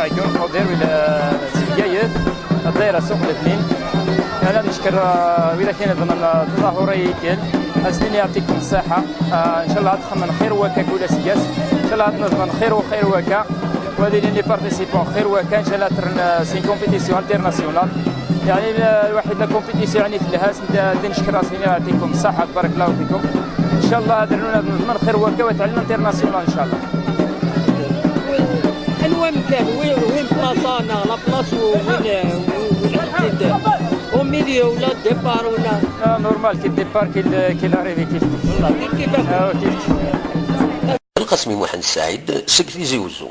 يكون مدير السجايات الدائره سوق الاثنين. انا نشكر ولا كاين ضمن تظاهري كان اسنين يعطيكم الصحه. ان شاء الله تخمن خير وكا كولا سياس ان شاء الله نضمن خير وخير وكا وهذه لي بارتيسيبون خير وكا ان شاء الله ترن سي كومبيتيسيون انترناسيونال يعني الواحد لا كومبيتيسيون يعني في الهاس نشكر راسي يعطيكم الصحه تبارك الله فيكم ان شاء الله درنا نضمن خير وكا وتعلم انترناسيونال ان شاء الله. وين مكان وين بلاصانا لا بلاص وين au milieu ولا ديبار ولا نورمال كي ديبار كي لاريفي كيف كيف القسمي محمد السعيد سكتي زيوزو.